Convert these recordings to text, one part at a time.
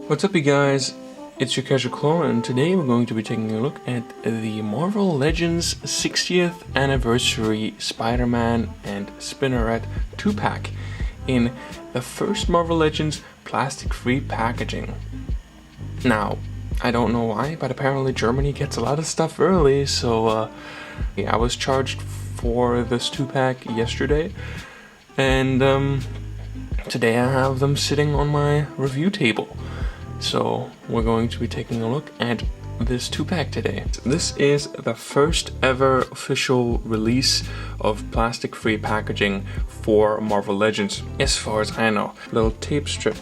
What's up you guys, it's your Casual Clone, and today we're going to be taking a look at the Marvel Legends 60th Anniversary Spider-Man and Spinneret 2-pack in the first Marvel Legends plastic-free packaging. Now, I don't know why, but apparently Germany gets a lot of stuff early, so I was charged for this 2-pack yesterday, and today I have them sitting on my review table. So we're going to be taking a look at this 2-pack today. This is the first ever official release of plastic-free packaging for Marvel Legends, as far as I know. Little tape strip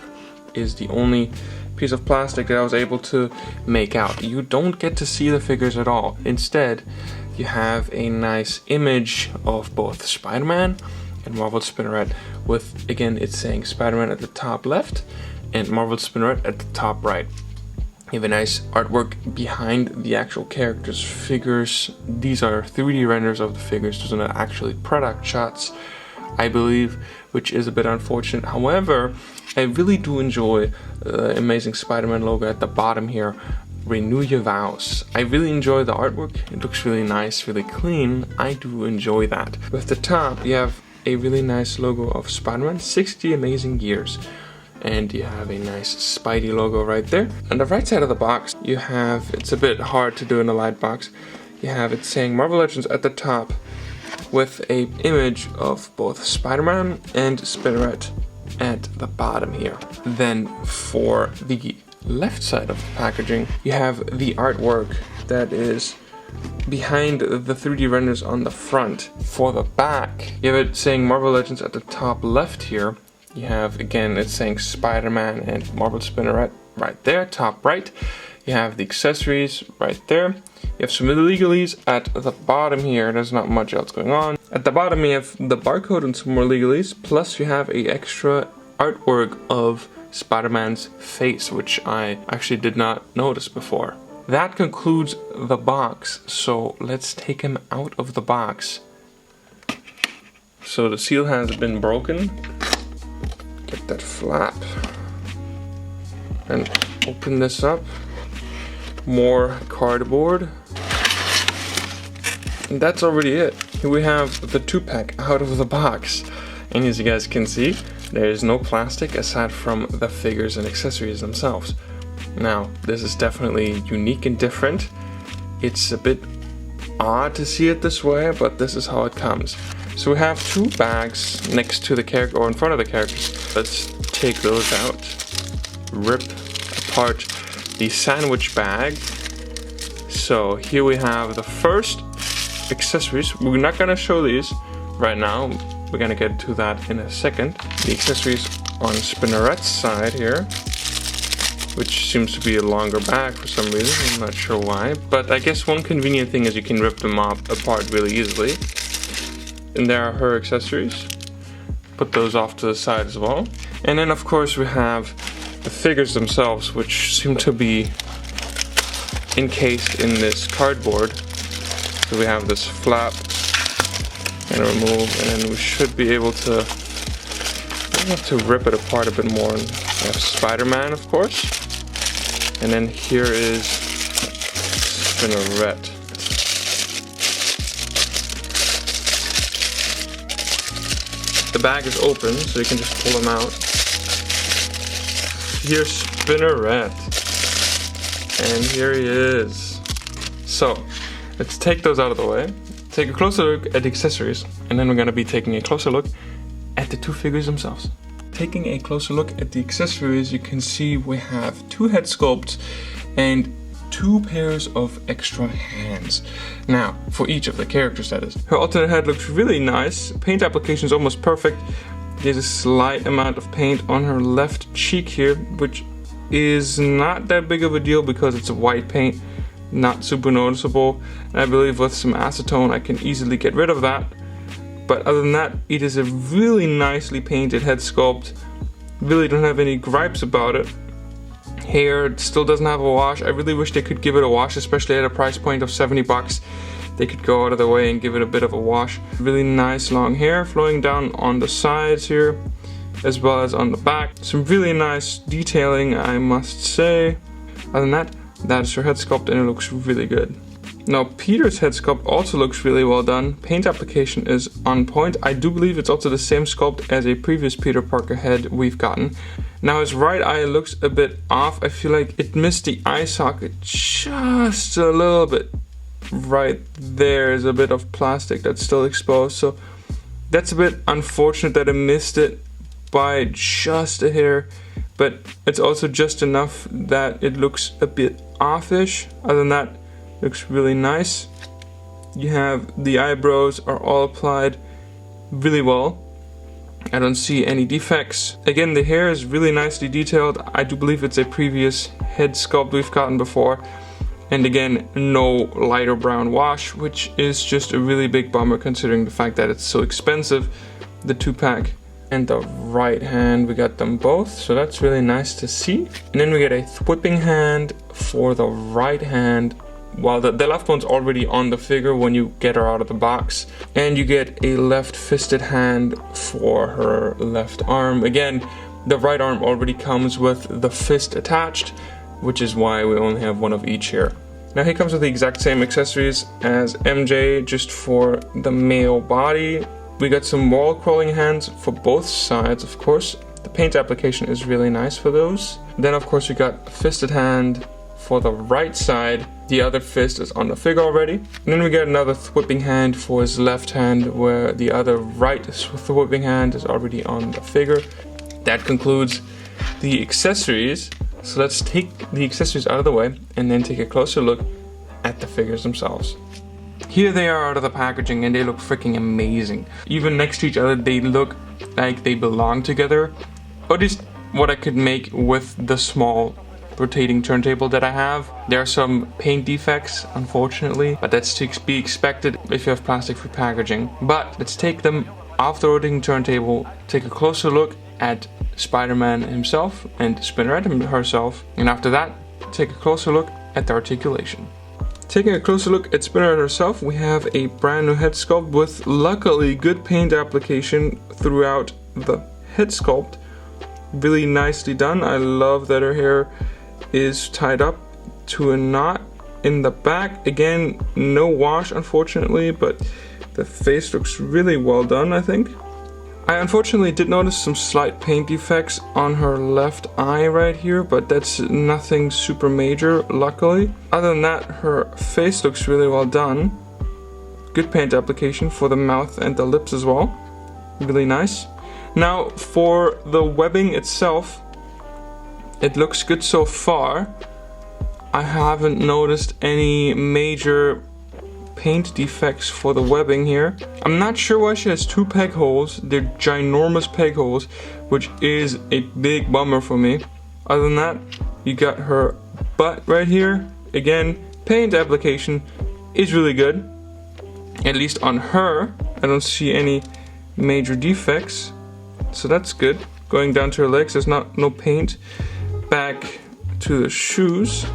is the only piece of plastic that I was able to make out. You don't get to see the figures at all. Instead, you have a nice image of both Spider-Man and Marvel Spinneret, with, again, it's saying Spider-Man at the top left and Marvel Spinneret at the top right. You have a nice artwork behind the actual characters' figures. These are 3D renders of the figures. Those are not actually product shots, I believe, which is a bit unfortunate. However, I really do enjoy the Amazing Spider-Man logo at the bottom here. Renew your vows. I really enjoy the artwork. It looks really nice, really clean. I do enjoy that. With the top, you have a really nice logo of Spider-Man, 60 amazing years. And you have a nice Spidey logo right there. On the right side of the box, you have, it's a bit hard to do in a light box, you have it saying Marvel Legends at the top with a image of both Spider-Man and Spinneret at the bottom here. Then for the left side of the packaging, you have the artwork that is behind the 3D renders on the front. For the back, you have it saying Marvel Legends at the top left here. You have, again, it's saying Spider-Man and Marvel Spinneret right there, top right. You have the accessories right there. You have some legalese at the bottom here. There's not much else going on. At the bottom you have the barcode and some more legalese, plus you have a extra artwork of Spider-Man's face, which I actually did not notice before. That concludes the box, so let's take him out of the box. So the seal has been broken. Get that flap and open this up. More cardboard, and that's already it. Here we have the 2-pack out of the box, and as you guys can see, there is no plastic aside from the figures and accessories themselves. Now, this is definitely unique and different. It's a bit odd to see it this way, but this is how it comes. So we have 2 bags next to the character, or in front of the characters. Let's take those out. Rip apart the sandwich bag. So here we have the first accessories. We're not gonna show these right now. We're gonna get to that in a second. The accessories on Spinneret's side here, which seems to be a longer bag for some reason. I'm not sure why, but I guess one convenient thing is you can rip them apart really easily. And there are her accessories. Put those off to the side as well. And then of course we have the figures themselves, which seem to be encased in this cardboard. So we have this flap and remove, and then we should be able to, we'll have to rip it apart a bit more. And we have Spider-Man, of course. And then here is Spinneret. The bag is open, so you can just pull them out. Here's Spinneret, and here he is. So, let's take those out of the way, take a closer look at the accessories, and then we're going to be taking a closer look at the 2 figures themselves. Taking a closer look at the accessories, you can see we have 2 head sculpts and 2 pairs of extra hands. Now, for each of the characters, that is. Her alternate head looks really nice. Paint application is almost perfect. There's a slight amount of paint on her left cheek here, which is not that big of a deal because it's a white paint, not super noticeable. And I believe with some acetone I can easily get rid of that. But other than that, it is a really nicely painted head sculpt. Really don't have any gripes about it. Hair, it still doesn't have a wash. I really wish they could give it a wash, especially at a price point of 70 bucks. They could go out of their way and give it a bit of a wash. Really nice long hair flowing down on the sides here. as well as on the back. Some really nice detailing, I must say. Other than that, that is her head sculpt and it looks really good. Now Peter's head sculpt also looks really well done. Paint application is on point. I do believe it's also the same sculpt as a previous Peter Parker head we've gotten. Now his right eye looks a bit off. I feel like it missed the eye socket just a little bit. Right there is a bit of plastic that's still exposed, so that's a bit unfortunate that I missed it by just a hair, but it's also just enough that it looks a bit offish. Other than that, looks really nice. You have the eyebrows are all applied really well. I don't see any defects. Again, the hair is really nicely detailed. I do believe it's a previous head sculpt we've gotten before. And again, no lighter brown wash, which is just a really big bummer considering the fact that it's so expensive, the 2-pack. And the right hand, we got them both, so that's really nice to see. And then we get a whipping hand for the right hand, while the left one's already on the figure when you get her out of the box. And you get a left fisted hand for her left arm. Again, the right arm already comes with the fist attached, which is why we only have one of each here. Now he comes with the exact same accessories as MJ, just for the male body. We got some wall crawling hands for both sides, of course. The paint application is really nice for those. Then of course we got a fisted hand for the right side. The other fist is on the figure already. And then we get another whipping hand for his left hand, where the other right whipping hand is already on the figure. That concludes the accessories. So let's take the accessories out of the way and then take a closer look at the figures themselves. Here they are out of the packaging and they look freaking amazing. Even next to each other, they look like they belong together. Or at least what I could make with the small rotating turntable that I have. There are some paint defects, unfortunately, but that's to be expected if you have plastic-free packaging. But let's take them off the rotating turntable, take a closer look at Spider-Man himself and Spinneret herself, and after that, take a closer look at the articulation. Taking a closer look at Spinneret herself, we have a brand new head sculpt with luckily good paint application throughout the head sculpt. Really nicely done. I love that her hair is tied up to a knot in the back. Again, no wash unfortunately, but the face looks really well done, I think. I unfortunately did notice some slight paint defects on her left eye right here, but that's nothing super major, luckily. Other than that, her face looks really well done. Good paint application for the mouth and the lips as well. Really nice. Now, for the webbing itself, it looks good so far. I haven't noticed any major paint defects for the webbing here. I'm not sure why she has 2 peg holes. They're ginormous peg holes, which is a big bummer for me. Other than that, you got her butt right here. Again, paint application is really good. At least on her, I don't see any major defects, so that's good. Going down to her legs, there's no paint. Back to the shoes.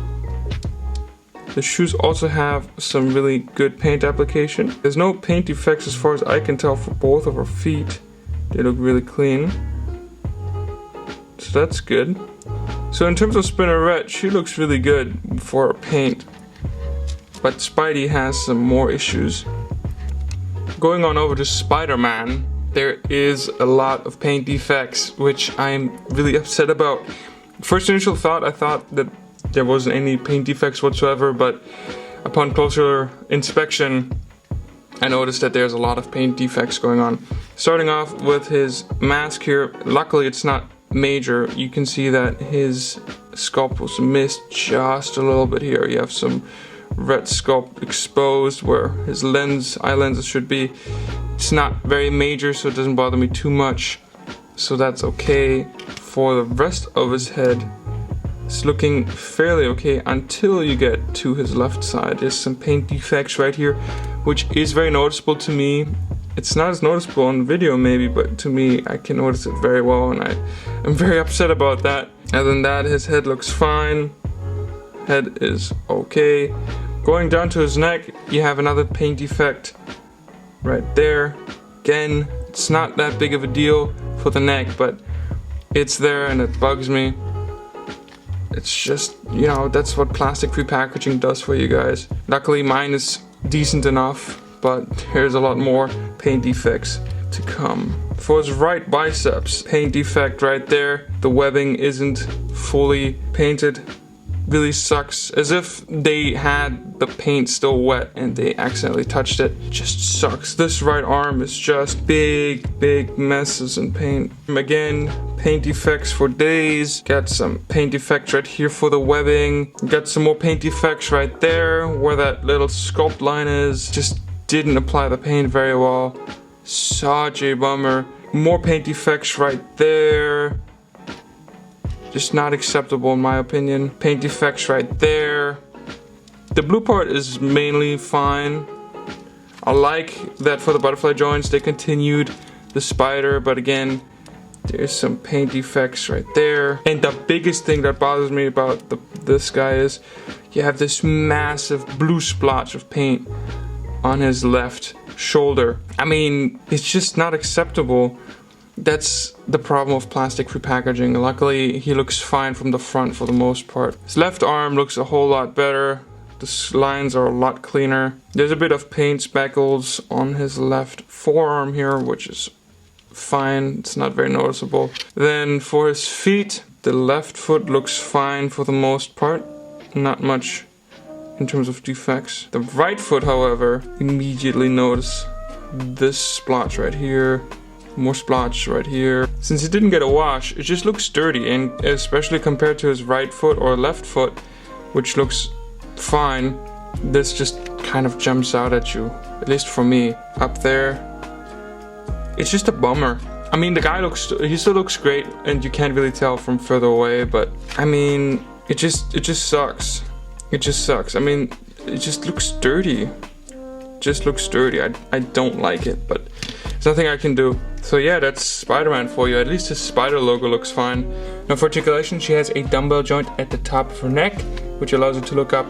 The shoes also have some really good paint application. There's no paint defects as far as I can tell for both of her feet. They look really clean. So that's good. So in terms of Spinneret, she looks really good for her paint. But Spidey has some more issues. Going on over to Spider-Man, there is a lot of paint defects, which I'm really upset about. First initial thought, I thought that there wasn't any paint defects whatsoever, but upon closer inspection, I noticed that there's a lot of paint defects going on. Starting off with his mask here, luckily it's not major. You can see that his sculpt was missed just a little bit here. You have some red sculpt exposed where his eye lenses should be. It's not very major, so it doesn't bother me too much. So that's okay. For the rest of his head, it's looking fairly okay until you get to his left side. There's some paint defects right here, which is very noticeable to me. It's not as noticeable on video maybe, but to me, I can notice it very well, and I'm very upset about that. Other than that, his head looks fine. Head is okay. Going down to his neck, you have another paint defect right there. Again, it's not that big of a deal for the neck, but It's there and it bugs me. It's just, you know, that's what plastic-free packaging does for you guys. Luckily mine is decent enough, but there's a lot more paint defects to come. For his right biceps, paint defect right there. The webbing isn't fully painted. Really sucks. As if they had the paint still wet and they accidentally touched it. Just sucks. This right arm is just big messes in paint. Again, paint defects for days. Got some paint defects right here for the webbing. Got some more paint defects right there where that little sculpt line is. Just didn't apply the paint very well. Such a bummer. More paint defects right there. Just not acceptable in my opinion. Paint defects right there. The blue part is mainly fine. I like that for the butterfly joints they continued the spider, but again, there's some paint defects right there. And the biggest thing that bothers me about this guy is you have this massive blue splotch of paint on his left shoulder. I mean, it's just not acceptable. That's the problem of plastic-free packaging. Luckily, he looks fine from the front for the most part. His left arm looks a whole lot better. The lines are a lot cleaner. There's a bit of paint speckles on his left forearm here, which is fine. It's not very noticeable. Then for his feet, the left foot looks fine for the most part. Not much in terms of defects. The right foot, however, immediately notice this splotch right here. More splotch right here. Since it didn't get a wash, it just looks dirty, and especially compared to his right foot or left foot, which looks fine, this just kind of jumps out at you, at least for me. Up there, it's just a bummer. I mean, the guy he still looks great, and you can't really tell from further away, but I mean, it just sucks. It just sucks. I mean, it just looks dirty. Just looks dirty. I don't like it, but there's nothing I can do. So yeah, that's Spider-Man for you. At least his spider logo looks fine. Now for articulation, she has a dumbbell joint at the top of her neck, which allows her to look up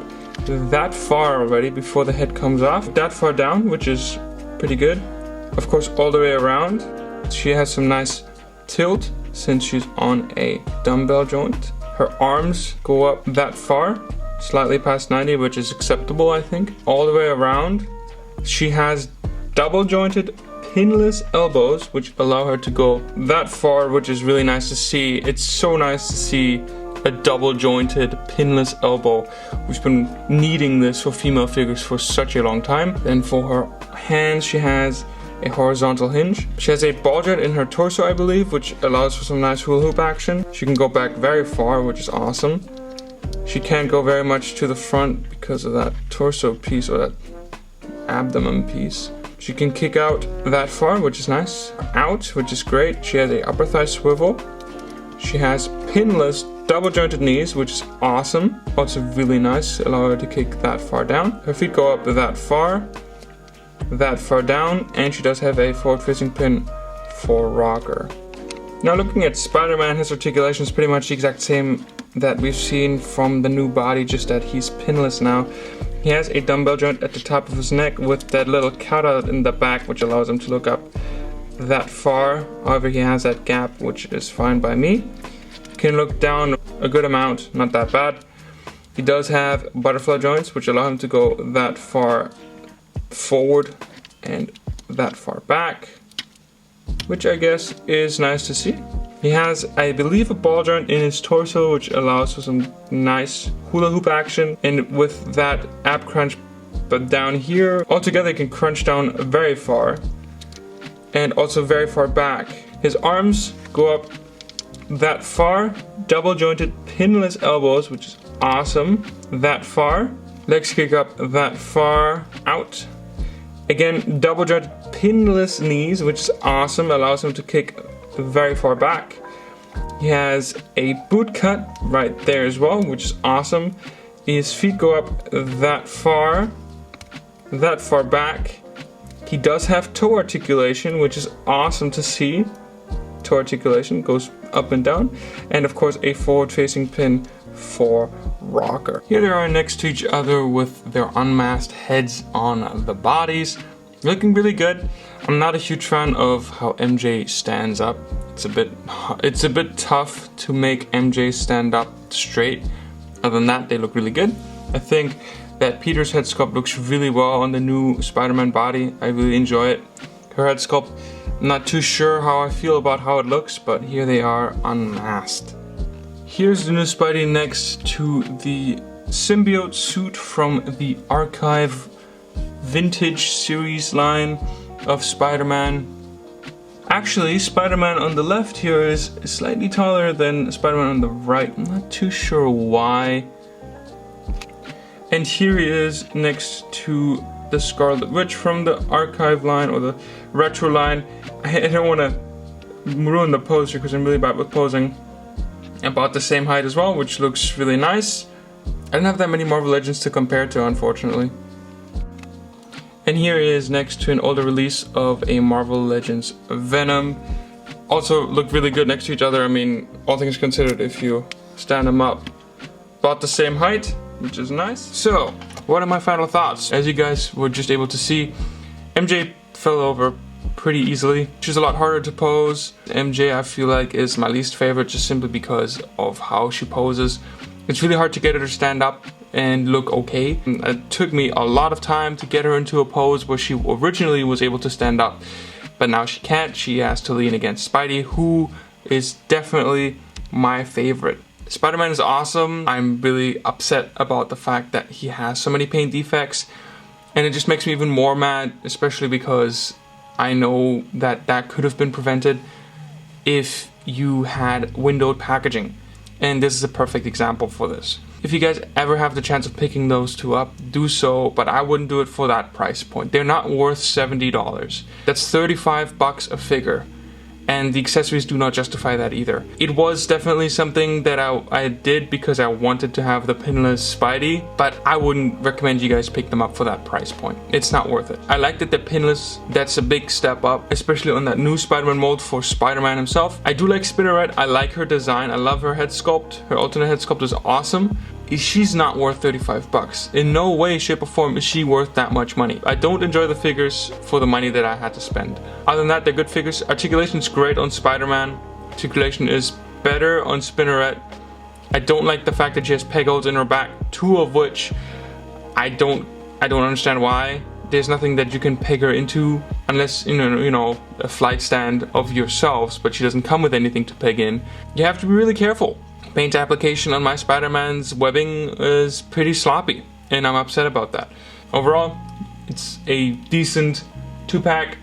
that far already before the head comes off. That far down, which is pretty good. Of course, all the way around. She has some nice tilt since she's on a dumbbell joint. Her arms go up that far, slightly past 90, which is acceptable, I think. All the way around. She has double jointed pinless elbows, which allow her to go that far, which is really nice to see. It's so nice to see a double jointed pinless elbow. We've been needing this for female figures for such a long time. Then for her hands, she has a horizontal hinge. She has a ball joint in her torso, I believe, which allows for some nice hula hoop action. She can go back very far, which is awesome. She can't go very much to the front because of that torso piece or that abdomen piece. She can kick out that far, which is nice. Out, which is great. She has a upper thigh swivel. She has pinless double jointed knees, which is awesome. Also really nice. Allow her to kick that far down. Her feet go up that far down, and she does have a forward facing pin for rocker. Now looking at Spider-Man, his articulation is pretty much the exact same that we've seen from the new body, just that he's pinless now. He has a dumbbell joint at the top of his neck with that little cutout in the back, which allows him to look up that far. However, he has that gap, which is fine by me. He can look down a good amount, not that bad. He does have butterfly joints, which allow him to go that far forward and that far back, which I guess is nice to see. He has, I believe, a ball joint in his torso, which allows for some nice hula hoop action. And with that ab crunch, but down here, altogether he can crunch down very far and also very far back. His arms go up that far, double jointed pinless elbows, which is awesome, that far. Legs kick up that far out. Again, double jointed pinless knees, which is awesome, allows him to kick very far back. He has a boot cut right there as well, which is awesome. His feet go up that far back. He does have toe articulation, which is awesome to see. Toe articulation goes up and down, and of course a forward facing pin for rocker. Here they are next to each other with their unmasked heads on the bodies, looking really good. I'm not a huge fan of how MJ stands up. It's a bit tough to make MJ stand up straight. Other than that, they look really good. I think that Peter's head sculpt looks really well on the new Spider-Man body. I really enjoy it. Her head sculpt, I'm not too sure how I feel about how it looks, but here they are unmasked. Here's the new Spidey next to the symbiote suit from the Archive Vintage series line of Spider-Man. Actually, Spider-Man on the left here is slightly taller than Spider-Man on the right. I'm not too sure why. And here he is next to the Scarlet Witch from the Archive line or the Retro line. I don't want to ruin the pose here because I'm really bad with posing. About the same height as well, which looks really nice. I don't have that many Marvel Legends to compare to, unfortunately. And here he is next to an older release of a Marvel Legends Venom. Also look really good next to each other. I mean, all things considered, if you stand them up. About the same height, which is nice. So, what are my final thoughts? As you guys were just able to see, MJ fell over pretty easily. She's a lot harder to pose. MJ, I feel like, is my least favorite just simply because of how she poses. It's really hard to get her to stand up and look okay. It took me a lot of time to get her into a pose where she originally was able to stand up, but now she can't. She has to lean against Spidey, who is definitely my favorite. Spider-Man is awesome. I'm really upset about the fact that he has so many paint defects, and it just makes me even more mad, especially because I know that that could have been prevented if you had windowed packaging. And this is a perfect example for this. If you guys ever have the chance of picking those two up, do so, but I wouldn't do it for that price point. They're not worth $70. That's $35 a figure, and the accessories do not justify that either. It was definitely something that I did because I wanted to have the pinless Spidey, but I wouldn't recommend you guys pick them up for that price point. It's not worth it. I like that they're pinless. That's a big step up, especially on that new Spider-Man mold for Spider-Man himself. I do like Spiderette. I like her design. I love her head sculpt. Her alternate head sculpt is awesome. She's not worth $35. In no way, shape, or form is she worth that much money. I don't enjoy the figures for the money that I had to spend. Other than that, they're good figures. Articulation is great on Spider-Man. Articulation is better on Spiderette. I don't like the fact that she has peg holes in her back, two of which I don't understand why. There's nothing that you can peg her into unless you know a flight stand of yourselves, but she doesn't come with anything to peg in. You have to be really careful. Paint application on my Spider-Man's webbing is pretty sloppy, and I'm upset about that. Overall, it's a decent 2-pack,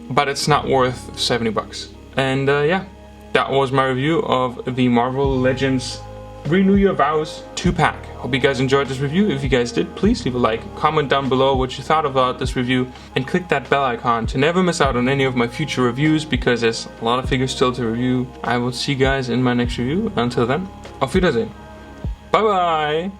but it's not worth $70. And yeah, that was my review of the Marvel Legends Renew Your Vows 2-pack. Hope you guys enjoyed this review. If you guys did, please leave a like, comment down below what you thought about this review, and click that bell icon to never miss out on any of my future reviews, because there's a lot of figures still to review. I will see you guys in my next review. Until then, auf Wiedersehen. Bye bye!